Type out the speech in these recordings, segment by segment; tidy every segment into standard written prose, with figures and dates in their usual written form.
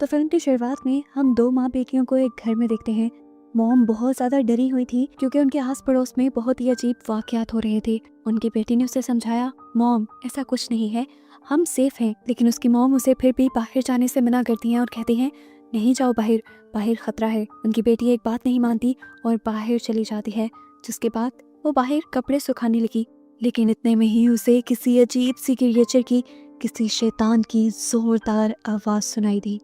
तो फिल्म की शुरुआत में हम दो माँ बेटियों को एक घर में देखते हैं। मॉम बहुत ज़्यादा डरी हुई थी क्योंकि उनके आस पड़ोस में बहुत ही अजीब वाक़यात हो रहे थे। उनकी बेटी ने उसे समझाया, मॉम ऐसा कुछ नहीं है, हम सेफ हैं। लेकिन उसकी मॉम उसे फिर भी बाहर जाने से मना करती हैं और कहती हैं, नहीं जाओ बाहर, बाहर खतरा है। उनकी बेटी एक बात नहीं मानती और बाहर चली जाती है, जिसके बाद वो बाहर कपड़े सुखाने लगी। लेकिन इतने में ही उसे किसी अजीब सी क्रिएचर की, किसी शैतान की ज़ोरदार आवाज़ सुनाई दी।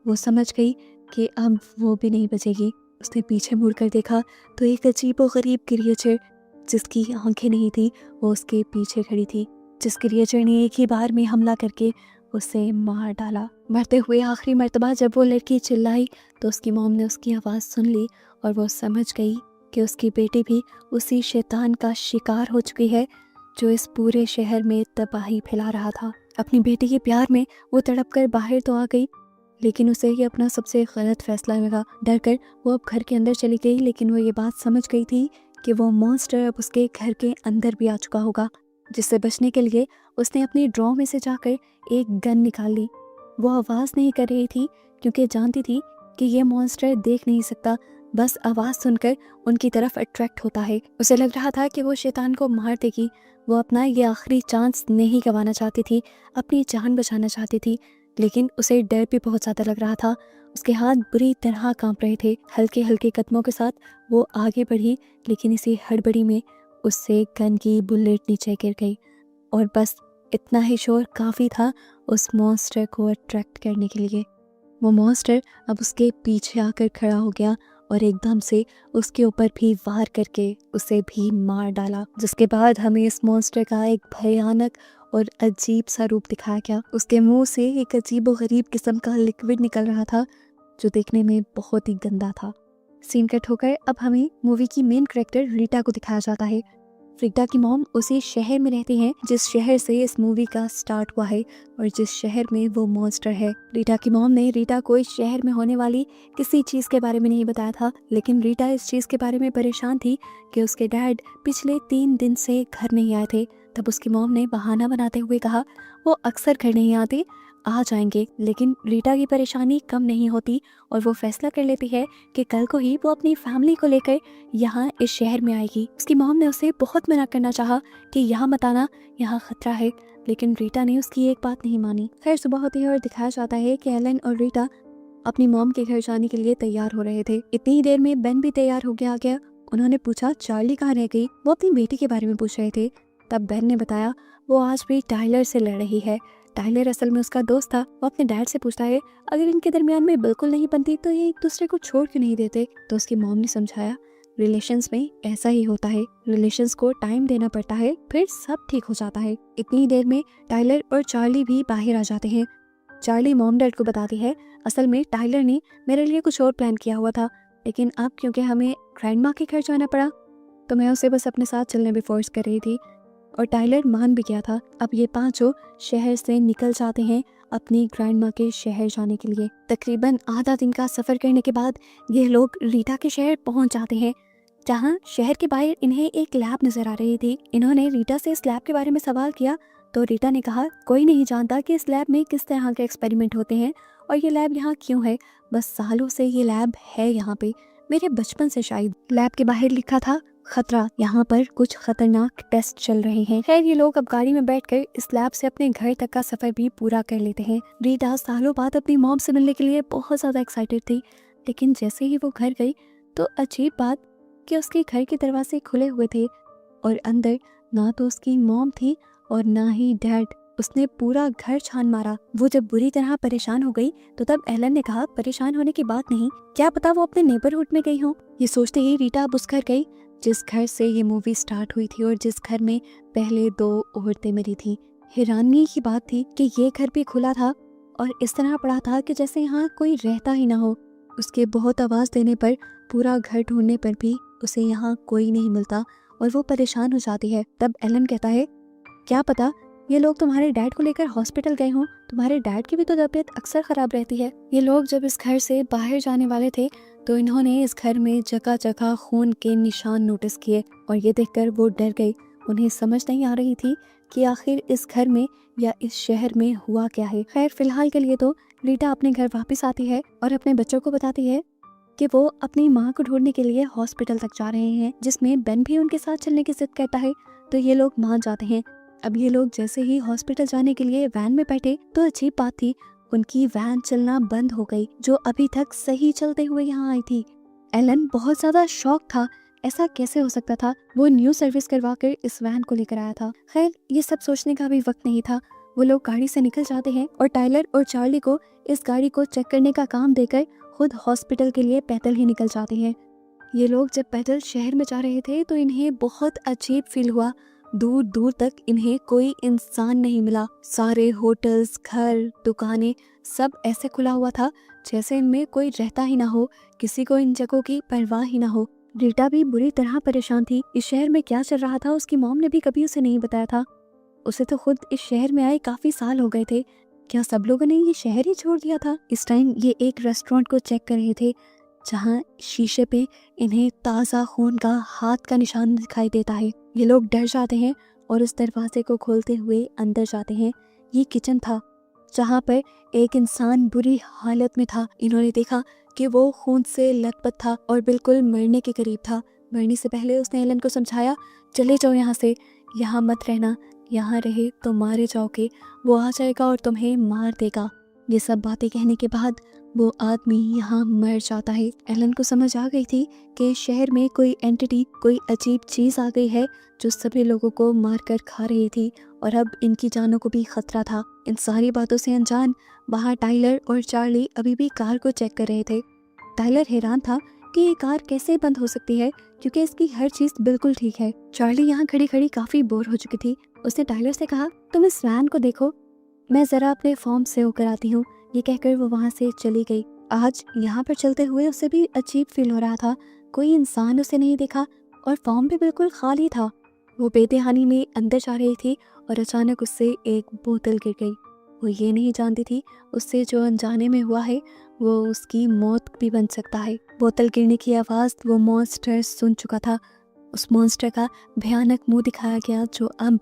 वो समझ गई कि अब वो भी नहीं बचेगी। उसने पीछे मुड़कर देखा तो एक अजीबोगरीब क्रिएचर, जिसकी आंखें नहीं थी, वो उसके पीछे खड़ी थी। जिस क्रिएचर ने एक ही बार में हमला करके उसे मार डाला। मरते हुए आखिरी मर्तबा जब वो लड़की चिल्लाई तो उसकी मॉम ने उसकी आवाज़ सुन ली और वो समझ गई कि उसकी बेटी भी उसी शैतान का शिकार हो चुकी है जो इस पूरे शहर में तबाही फैला रहा था। अपनी बेटी के प्यार में वो तड़प कर बाहर तो आ गई, लेकिन उसे ये अपना सबसे गलत फैसला लगा। डर कर वो अब घर के अंदर चली गई, लेकिन वो ये बात समझ गई थी कि वो मॉन्स्टर अब उसके घर के अंदर भी आ चुका होगा। जिससे बचने के लिए उसने अपनी ड्रॉ में से जाकर एक गन निकाल ली। वो आवाज़ नहीं कर रही थी क्योंकि जानती थी कि ये मॉन्स्टर देख नहीं सकता, बस आवाज़ सुनकर उनकी तरफ अट्रैक्ट होता है। उसे लग रहा था कि वो शैतान को मार देगी। वो अपना ये आखिरी चांस नहीं गंवाना चाहती थी, अपनी जान बचाना चाहती थी। लेकिन उसे डर भी बहुत ज़्यादा लग रहा था। उसके हाथ बुरी तरह कांप रहे थे। हल्के हल्के कदमों के साथ वो आगे बढ़ी, लेकिन इसी हड़बड़ी में उससे गन की बुलेट नीचे गिर गई और बस इतना ही शोर काफ़ी था उस मॉन्स्टर को अट्रैक्ट करने के लिए। वो मॉन्स्टर अब उसके पीछे आकर खड़ा हो गया और एकदम से उसके ऊपर भी वार करके उसे भी मार डाला। जिसके बाद हमें इस मॉन्स्टर का एक भयानक और अजीब सा रूप दिखाया गया। उसके मुंह से एक अजीब और गरीब किस्म का लिक्विड निकल रहा था जो देखने में बहुत ही गंदा था। सीन कट होकर अब हमें मूवी की मेन कैरेक्टर रीटा को दिखाया जाता है। रीटा की मॉम उसी शहर में रहती हैं जिस शहर से इस मूवी का स्टार्ट हुआ है और जिस शहर में वो मॉन्स्टर है। रीटा की मॉम ने रीटा को इस शहर में होने वाली किसी चीज़ के बारे में नहीं बताया था, लेकिन रीटा इस चीज़ के बारे में परेशान थी कि उसके डैड पिछले 3 दिन से घर नहीं आए थे। तब उसकी मॉम ने बहाना बनाते हुए कहा वो अक्सर घर नहीं आते, आ जाएंगे। लेकिन रीटा की परेशानी कम नहीं होती और वो फैसला कर लेती है कि कल को ही वो अपनी फैमिली को लेकर यहाँ इस शहर में आएगी। उसकी मॉम ने उसे बहुत मना करना चाहा कि यहाँ मत आना, यहाँ खतरा है, लेकिन रीटा ने उसकी एक बात नहीं मानी। खैर सुबह होती है और दिखाया जाता है कि एलन और रीटा अपनी मॉम के घर जाने के लिए तैयार हो रहे थे। इतनी ही देर में बेन भी तैयार हो गया। उन्होंने पूछा चार्ली कहाँ रह गई। वो अपनी बेटी के बारे में पूछ रहे थे। तब बेन ने बताया वो आज भी टाइलर से लड़ रही है। टाइलर असल में उसका दोस्त था। वो अपने डैड से पूछता है अगर इनके दरमियान में बिल्कुल नहीं बनती तो ये एक दूसरे को छोड़ क्यों नहीं देते। तो उसकी मॉम ने समझाया रिलेशंस में ऐसा ही होता है, रिलेशंस को टाइम देना पड़ता है, फिर सब ठीक हो जाता है। इतनी देर में टाइलर और चार्ली भी बाहर आ जाते हैं। चार्ली मॉम डैड को बताती है असल में टाइलर ने मेरे लिए कुछ और प्लान किया हुआ था, लेकिन अब क्योंकि हमें ग्रैंडमा के घर जाना पड़ा तो मैं उसे बस अपने साथ चलने में फोर्स कर रही थी और टाइलर मान भी गया था। अब ये पांचों शहर से निकल जाते हैं अपनी ग्रैंडमा के शहर जाने के लिए। तकरीबन आधा दिन का सफ़र करने के बाद ये लोग रीटा के शहर पहुंच जाते हैं, जहां शहर के बाहर इन्हें एक लैब नजर आ रही थी। इन्होंने रीटा से इस लैब के बारे में सवाल किया तो रीटा ने कहा कोई नहीं जानता कि इस लैब में किस तरह के एक्सपेरिमेंट होते हैं और ये लैब यहाँ क्यों है। बस सालों से ये लैब है यहाँ पे, मेरे बचपन से शायद। लैब के बाहर लिखा था खतरा, यहाँ पर कुछ खतरनाक टेस्ट चल रहे हैं। खैर ये लोग अब गाड़ी में बैठकर इस लैब से अपने घर तक का सफर भी पूरा कर लेते हैं। रीटा सालों बाद अपनी मॉम से मिलने के लिए बहुत ज्यादा एक्साइटेड थी, लेकिन जैसे ही वो घर गई तो अजीब बात कि उसके घर के दरवाजे खुले हुए थे और अंदर ना तो उसकी मॉम थी और ना ही डैड। उसने पूरा घर छान मारा। वो जब बुरी तरह परेशान हो गई तो तब एलन ने कहा परेशान होने की बात नहीं, क्या पता वो अपने नेबरहुड में गई हो। ये सोचते ही रीटा अब उस घर गई जिस घर से ये मूवी स्टार्ट हुई थी और जिस घर में पहले 2 औरतें मरी थी। हैरानी की बात थी कि ये घर भी खुला था और इस तरह पड़ा था कि जैसे यहाँ कोई रहता ही ना हो। उसके बहुत आवाज देने पर, पूरा घर ढूंढने पर भी उसे यहाँ कोई नहीं मिलता और वो परेशान हो जाती है। तब एलन कहता है क्या पता ये लोग तुम्हारे डैड को लेकर हॉस्पिटल गए हों, तुम्हारे डैड की भी तो तबीयत अक्सर खराब रहती है। ये लोग जब इस घर से बाहर जाने वाले थे तो इन्होंने इस घर में जगह जगह खून के निशान नोटिस किए और ये देखकर वो डर गए। उन्हें समझ नहीं आ रही थी कि आखिर इस घर में या इस शहर में हुआ क्या है। खैर फिलहाल के लिए तो रीटा अपने घर वापस आती है और अपने बच्चों को बताती है कि वो अपनी माँ को ढूंढने के लिए हॉस्पिटल तक जा रहे हैं, जिसमें बेन भी उनके साथ चलने की जिद करता है। तो ये लोग मान जाते हैं। अब ये लोग जैसे ही हॉस्पिटल जाने के लिए वैन में बैठे तो अजीब बात थी, उनकी वैन चलना बंद हो गई जो अभी तक सही चलते हुए यहाँ आई थी। एलन बहुत ज्यादा शॉक था, ऐसा कैसे हो सकता था। वो न्यू सर्विस करवा कर इस वैन को लेकर आया था। खैर ये सब सोचने का भी वक्त नहीं था। वो लोग गाड़ी से निकल जाते हैं और टाइलर और चार्ली को इस गाड़ी को चेक करने का काम देकर खुद हॉस्पिटल के लिए पैदल ही निकल जाते हैं। ये लोग जब पैदल शहर में जा रहे थे तो इन्हें बहुत अजीब फील हुआ। दूर दूर तक इन्हें कोई इंसान नहीं मिला। सारे होटल्स, घर, दुकानें सब ऐसे खुला हुआ था जैसे इनमें कोई रहता ही ना हो, किसी को इन जगहों की परवाह ही ना हो। रीटा भी बुरी तरह परेशान थी। इस शहर में क्या चल रहा था उसकी मॉम ने भी कभी उसे नहीं बताया था। उसे तो खुद इस शहर में आए काफी साल हो गए थे। क्या सब लोगों ने ये शहर ही छोड़ दिया था? इस टाइम ये एक रेस्टोरेंट को चेक कर रहे थे जहाँ शीशे पे इन्हें ताज़ा खून का हाथ का निशान दिखाई देता है। ये लोग डर जाते हैं और उस दरवाजे को खोलते हुए अंदर जाते हैं। ये किचन था जहाँ पर एक इंसान बुरी हालत में था। इन्होंने देखा कि वो खून से लथपथ था और बिल्कुल मरने के करीब था। मरने से पहले उसने एलन को समझाया, चले जाओ यहाँ से, यहाँ मत रहना, यहाँ रहे तो मारे जाओगे, वो आ जाएगा और तुम्हें मार देगा। ये सब बातें कहने के बाद वो आदमी यहाँ मर जाता है। एलन को समझ आ गई थी कि शहर में कोई एंटिटी, कोई अजीब चीज आ गई है जो सभी लोगों को मारकर खा रही थी और अब इनकी जानों को भी खतरा था। इन सारी बातों से अनजान बाहर टाइलर और चार्ली अभी भी कार को चेक कर रहे थे। टाइलर हैरान था कि ये कार कैसे बंद हो सकती है क्योंकि इसकी हर चीज बिल्कुल ठीक है। चार्ली यहाँ खड़ी खड़ी काफी बोर हो चुकी थी। उसने टाइलर से कहा, तुम इस वैन को देखो, मैं जरा अपने फॉर्म से होकर आती हूँ। ये कहकर वो वहाँ से चली गई। आज यहाँ पर चलते हुए उसे भी अजीब फील हो रहा था। कोई इंसान उसे नहीं दिखा और फॉर्म भी बिल्कुल खाली था। वो बेदहानी में अंदर जा रही थी और अचानक उससे एक बोतल गिर गई। वो ये नहीं जानती थी उससे जो अनजाने में हुआ है वो उसकी मौत भी बन सकता है। बोतल गिरने की आवाज़ वो मॉन्स्टर सुन चुका था। उस मॉन्स्टर का भयानक मुंह दिखाया गया जो अब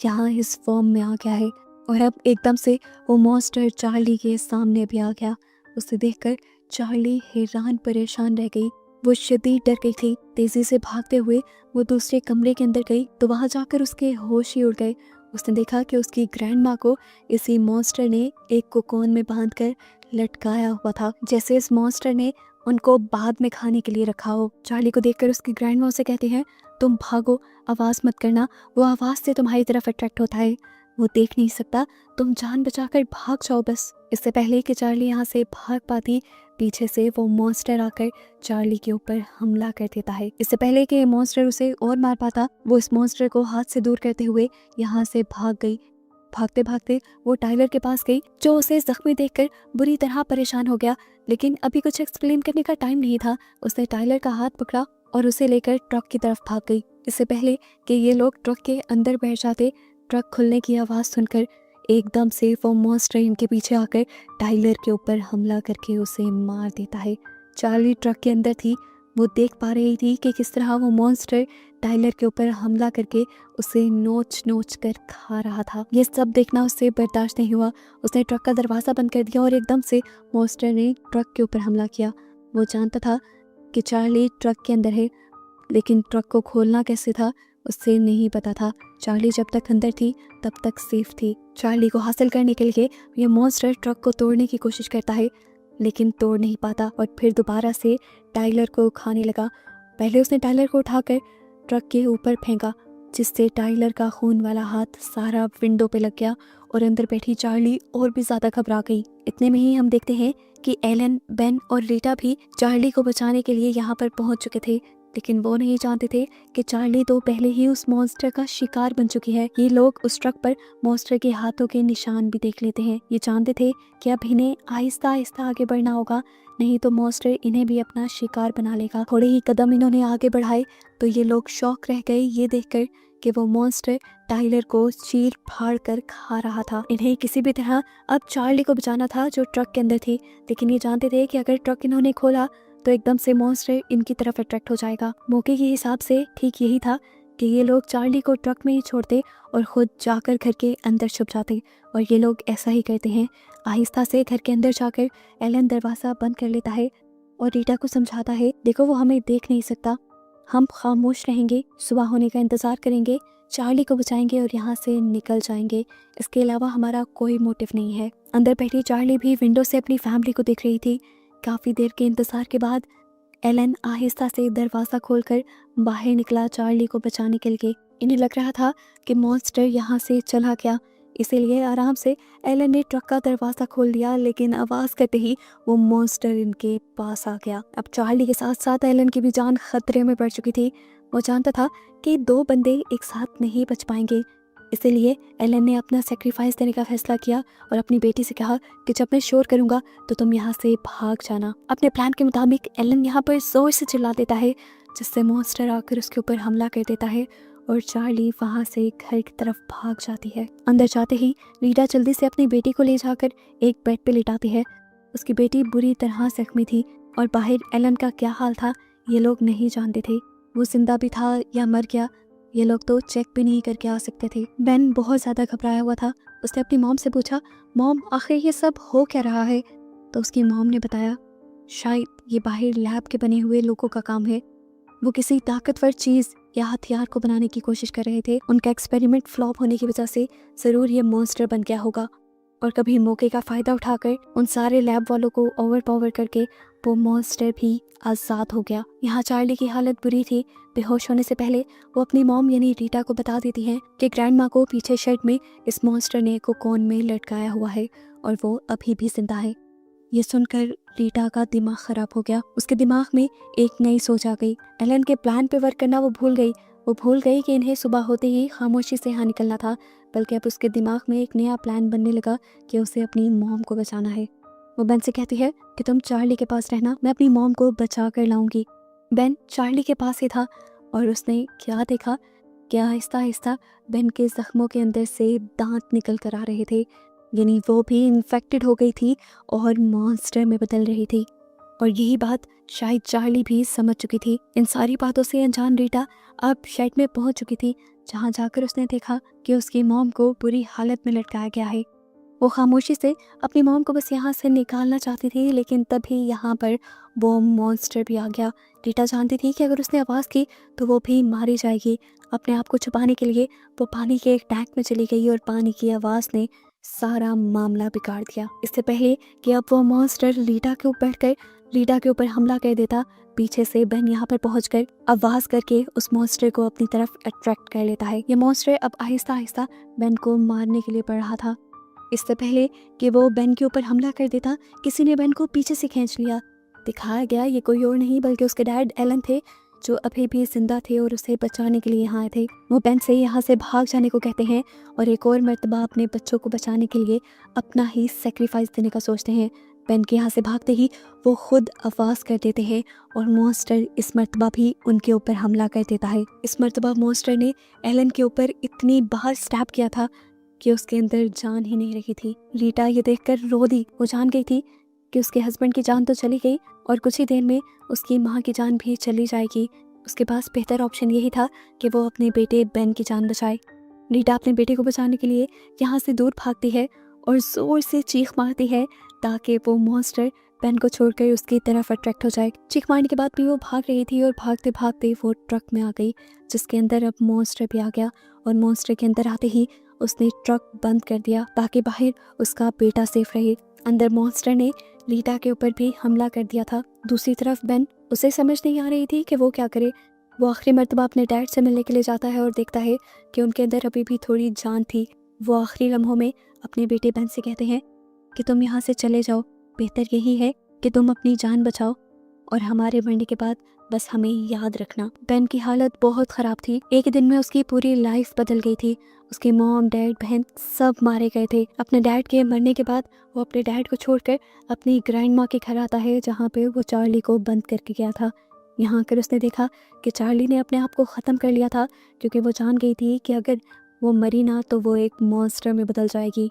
यहाँ इस फॉर्म में आ गया है और अब एकदम से वो मॉन्स्टर चार्ली के सामने भी आ गया। उसे देखकर चार्ली हैरान परेशान रह गई। वो शदीद डर गई थी। तेजी से भागते हुए वो दूसरे कमरे के अंदर गई तो वहां जाकर उसके होश ही उड़ गए। उसने देखा कि उसकी ग्रैंड माँ को इसी मॉन्स्टर ने एक कोकोन में बांधकर लटकाया हुआ था, जैसे इस मॉन्स्टर ने उनको बाद में खाने के लिए रखा हो। चार्ली को देखकर उसकी ग्रैंड माँ उसे कहती है, तुम भागो, आवाज़ मत करना, वो आवाज़ से तुम्हारी तरफ अट्रैक्ट होता है, वो देख नहीं सकता, तुम जान बचाकर भाग जाओ बस। इससे पहले कि चार्ली यहाँ से भाग पाती, पीछे से वो मॉन्स्टर आकर चार्ली के ऊपर हमला कर देता है। इससे पहले कि ये मॉन्स्टर उसे और मार पाता, वो इस मॉन्स्टर को हाथ से दूर करते हुए यहाँ से भाग गई। भागते भागते वो टाइलर के पास गई जो उसे जख्मी देखकर बुरी तरह परेशान हो गया, लेकिन अभी कुछ एक्सप्लेन करने का टाइम नहीं था। उसने टाइलर का हाथ पकड़ा और उसे लेकर ट्रक की तरफ भाग गई। इससे पहले कि ये लोग ट्रक के अंदर बैठ जाते, ट्रक खुलने की आवाज़ सुनकर एकदम से वो मॉन्स्टर इनके पीछे आकर टाइलर के ऊपर हमला करके उसे मार देता है। चार्ली ट्रक के अंदर थी। वो देख पा रही थी कि किस तरह वो मॉन्स्टर टाइलर के ऊपर हमला करके उसे नोच नोच कर खा रहा था। ये सब देखना उससे बर्दाश्त नहीं हुआ। उसने ट्रक का दरवाज़ा बंद कर दिया और एकदम से मॉन्स्टर ने ट्रक के ऊपर हमला किया। वो जानता था कि चार्ली ट्रक के अंदर है, लेकिन ट्रक को खोलना कैसे था उससे नहीं पता था। चार्ली जब तक अंदर थी तब तक सेफ थी। चार्ली को हासिल करने के लिए ये मॉन्स्टर ट्रक को तोड़ने की कोशिश करता है, लेकिन तोड़ नहीं पाता और फिर दोबारा से टाइलर को खाने लगा। पहले उसने टाइलर को उठाकर ट्रक के ऊपर फेंका, जिससे टाइलर का खून वाला हाथ सारा विंडो पे लग गया और अंदर बैठी चार्ली और भी ज़्यादा घबरा गई। इतने में ही हम देखते हैं कि एलन, बेन और रीटा भी चार्ली को बचाने के लिए यहाँ पर पहुँच चुके थे, लेकिन वो नहीं जानते थे कि चार्ली तो पहले ही उस मॉन्स्टर का शिकार बन चुकी है। ये लोग उस ट्रक पर मॉन्स्टर के हाथों के निशान भी देख लेते हैं। ये जानते थे कि अब इन्हें आहिस्ता आहिस्ता आगे बढ़ना होगा, नहीं तो मॉन्स्टर इन्हें भी अपना शिकार बना लेगा। थोड़े ही कदम इन्होंने आगे बढ़ाए तो ये लोग शॉक रह गए ये देखकर कि वो मॉन्स्टर टाइलर को चीर फाड़ कर खा रहा था। इन्हें किसी भी तरह अब चार्ली को बचाना था जो ट्रक के अंदर थी, लेकिन ये जानते थे कि अगर ट्रक इन्होंने खोला तो एकदम से मॉन्स्टर इनकी तरफ अट्रैक्ट हो जाएगा। मौके के हिसाब से ठीक यही था कि ये लोग चार्ली को ट्रक में ही छोड़ते और खुद जाकर घर के अंदर छुप जाते। और ये लोग ऐसा ही करते हैं। आहिस्ता से घर के अंदर जाकर एलन दरवाज़ा बंद कर लेता है और रीटा को समझाता है, देखो वो हमें देख नहीं सकता, हम खामोश रहेंगे, सुबह होने का इंतज़ार करेंगे, चार्ली को बचाएंगे और यहाँ से निकल जाएंगे। इसके अलावा हमारा कोई मोटिव नहीं है। अंदर बैठी चार्ली भी विंडो से अपनी फैमिली को देख रही थी। काफ़ी देर के इंतज़ार के बाद एलन आहिस्ता से दरवाज़ा खोलकर बाहर निकला चार्ली को बचाने के लिए। इन्हें लग रहा था कि मॉन्स्टर यहाँ से चला गया, इसीलिए आराम से एलन ने ट्रक का दरवाज़ा खोल दिया, लेकिन आवाज़ करते ही वो मॉन्स्टर इनके पास आ गया। अब चार्ली के साथ साथ एलन की भी जान खतरे में पड़ चुकी थी। वो जानता था कि 2 बंदे एक साथ नहीं बच पाएंगे, इसीलिए एलन ने अपना सेक्रीफाइस देने का फैसला किया और अपनी बेटी से कहा कि जब मैं शोर करूंगा तो तुम यहाँ से भाग जाना। अपने प्लान के मुताबिक एलन यहाँ पर जोर से चिल्ला देता है, जिससे मॉन्स्टर आकर उसके ऊपर हमला कर देता है और चार्ली वहाँ से घर की तरफ भाग जाती है। अंदर जाते ही रीटा जल्दी से अपनी बेटी को ले जाकर एक बेड पे लिटाती है। उसकी बेटी बुरी तरह जख्मी थी और बाहर एलन का क्या हाल था ये लोग नहीं जानते थे। वो जिंदा भी था या मर गया, ये लोग तो चेक भी नहीं करके आ सकते थे। बेन बहुत ज़्यादा घबराया हुआ था। उसने अपनी मॉम से पूछा, मॉम आखिर ये सब हो क्या रहा है? तो उसकी मॉम ने बताया, शायद ये बाहर लैब के बने हुए लोगों का काम है। वो किसी ताकतवर चीज़ या हथियार को बनाने की कोशिश कर रहे थे। उनका एक्सपेरिमेंट फ्लॉप होने की वजह से ज़रूर ये मॉन्स्टर बन गया होगा और कभी मौके का फ़ायदा उठाकर उन सारे लैब वालों को ओवरपावर करके वो मॉन्स्टर भी आज़ाद हो गया। यहाँ चार्ली की हालत बुरी थी। बेहोश होने से पहले वो अपनी मॉम यानी रीटा को बता देती हैं कि ग्रैंड माँ को पीछे शेड में इस मॉन्स्टर ने कोकोन में लटकाया हुआ है और वो अभी भी जिंदा है। ये सुनकर रीटा का दिमाग खराब हो गया। उसके दिमाग में एक नई सोच आ गई। एलन के प्लान पे वर्क करना वो भूल गई। वो भूल गई कि इन्हें सुबह होते ही खामोशी से यहाँ निकलना था, बल्कि अब उसके दिमाग में एक नया प्लान बनने लगा कि उसे अपनी मॉम को बचाना है। वो बेन से कहती है कि तुम चार्ली के पास रहना, मैं अपनी मॉम को बचा कर लाऊंगी। बेन चार्ली के पास ही था और उसने क्या देखा कि आहिस्ता आहिस्ता बेन के जख्मों के अंदर से दांत निकल कर आ रहे थे, यानी वो भी इन्फेक्टेड हो गई थी और मॉन्स्टर में बदल रही थी। और यही बात शायद चार्ली भी समझ चुकी थी। इन सारी बातों से अनजान रीटा अब शेड में पहुंच चुकी थी, जहां जाकर उसने देखा कि उसकी मॉम को बुरी हालत में लटकाया गया है। वो खामोशी से अपनी मॉम को बस यहाँ से निकालना चाहती थी, लेकिन तभी यहाँ पर वो मॉन्स्टर भी आ गया। रीटा जानती थी कि अगर उसने आवाज़ की तो वो भी मारी जाएगी। अपने आप को छुपाने के लिए वो पानी के एक टैंक में चली गई और पानी की आवाज़ ने सारा मामला बिगाड़ दिया। इससे पहले कि अब वो मॉन्स्टर रीटा के ऊपर बैठकर रीटा के ऊपर हमला कर देता, पीछे से बेन यहाँ पर पहुंचकर आवाज़ करके उस मॉन्स्टर को अपनी तरफ अट्रैक्ट कर लेता है। ये मॉन्स्टर अब आहिस्ता आहिस्ता बेन को मारने के लिए बढ़ रहा था। इससे पहले कि वो बेन के ऊपर हमला कर देता, किसी ने बेन को पीछे से खींच लिया। दिखाया गया ये कोई और नहीं बल्कि उसके डैड एलन थे, जो अभी भी जिंदा थे और उसे बचाने के लिए यहाँ आए थे। वो बेन से यहाँ से भाग जाने को कहते हैं और एक और मर्तबा अपने बच्चों को बचाने के लिए अपना ही सेक्रीफाइस देने का सोचते हैं। बेन के यहाँ से भागते ही वो खुद आवाज़ कर देते हैं और मॉन्स्टर इस मर्तबा भी उनके ऊपर हमला कर देता है। इस मर्तबा मॉन्स्टर ने एलन के ऊपर इतनी बार स्टैब किया था कि उसके अंदर जान ही नहीं रही थी। रीटा ये देखकर रो दी। वो जान गई थी कि उसके हस्बैंड की जान तो चली गई और कुछ ही देर में उसकी माँ की जान भी चली जाएगी। उसके पास बेहतर ऑप्शन यही था कि वो अपने बेटे बेन की जान बचाए। रीटा अपने बेटे को बचाने के लिए यहाँ से दूर भागती है और ज़ोर से चीख मारती है ताकि वो मॉन्स्टर बेन को छोड़कर उसकी तरफ अट्रैक्ट हो जाए। चीख मारने के बाद भी वो भाग रही थी और भागते भागते वो ट्रक में आ गई, जिसके अंदर अब मॉन्स्टर भी आ गया। और मॉन्स्टर के अंदर आते ही उसने ट्रक बंद कर दिया ताकि बाहर उसका बेटा सेफ रहे। अंदर मॉन्स्टर ने रीटा के ऊपर भी हमला कर दिया था। दूसरी तरफ बेन, उसे समझ नहीं आ रही थी कि वो क्या करे। वो आखिरी मर्तबा अपने डैड से मिलने के लिए जाता है और देखता है कि उनके अंदर अभी भी थोड़ी जान थी। वो आखिरी लम्हों में अपने बेटे बेन से कहते हैं कि तुम यहाँ से चले जाओ, बेहतर यही है कि तुम अपनी जान बचाओ और हमारे मरने के बाद बस हमें याद रखना। बेन की हालत बहुत ख़राब थी। एक दिन में उसकी पूरी लाइफ बदल गई थी। उसके मॉम, डैड, बहन सब मारे गए थे। अपने डैड के मरने के बाद वो अपने डैड को छोड़कर अपनी ग्रैंड माँ के घर आता है, जहाँ पे वो चार्ली को बंद करके गया था। यहाँ आकर उसने देखा कि चार्ली ने अपने आप को ख़त्म कर लिया था, क्योंकि वो जान गई थी कि अगर वो मरी ना तो वो एक मॉन्स्टर में बदल जाएगी।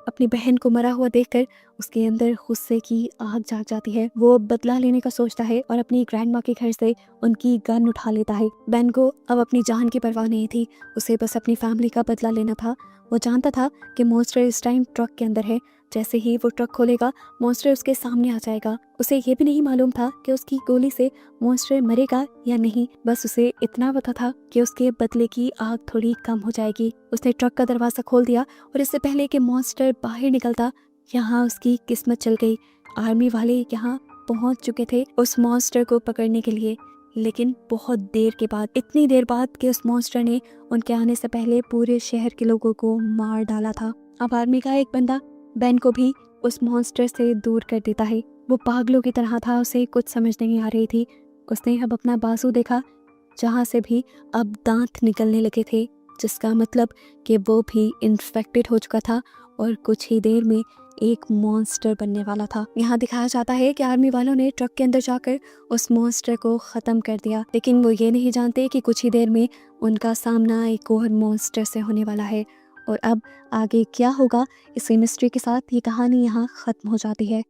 अपनी बहन को मरा हुआ देखकर उसके अंदर गुस्से की आग जाग जाती है। वो बदला लेने का सोचता है और अपनी ग्रैंड माँ के घर से उनकी गन उठा लेता है। बेन को अब अपनी जान की परवाह नहीं थी, उसे बस अपनी फैमिली का बदला लेना था। वो जानता था कि मॉन्स्टर इस टाइम ट्रक के अंदर है। जैसे ही वो ट्रक खोलेगा मॉन्स्टर उसके सामने आ जाएगा। उसे ये भी नहीं मालूम था कि उसकी गोली से मॉन्स्टर मरेगा या नहीं, बस उसे इतना पता था कि उसके बदले की आग थोड़ी कम हो जाएगी। उसने ट्रक का दरवाजा खोल दिया और इससे पहले कि मॉन्स्टर बाहर निकलता, यहाँ उसकी किस्मत चल गई। आर्मी वाले यहाँ पहुंच चुके थे उस मॉन्स्टर को पकड़ने के लिए, लेकिन बहुत देर के बाद, इतनी देर बाद कि उस मॉन्स्टर ने उनके आने से पहले पूरे शहर के लोगों को मार डाला था। अब आर्मी का एक बंदा बेन को भी उस मॉन्स्टर से दूर कर देता है। वो पागलों की तरह था, उसे कुछ समझ नहीं आ रही थी। उसने अब अपना बाजू देखा जहाँ से भी अब दांत निकलने लगे थे, जिसका मतलब कि वो भी इन्फेक्टेड हो चुका था और कुछ ही देर में एक मॉन्स्टर बनने वाला था। यहाँ दिखाया जाता है कि आर्मी वालों ने ट्रक के अंदर जाकर उस मॉन्स्टर को ख़त्म कर दिया, लेकिन वो ये नहीं जानते कि कुछ ही देर में उनका सामना एक और मॉन्स्टर से होने वाला है। और अब आगे क्या होगा इस मिस्ट्री के साथ, ये कहानी यहाँ ख़त्म हो जाती है।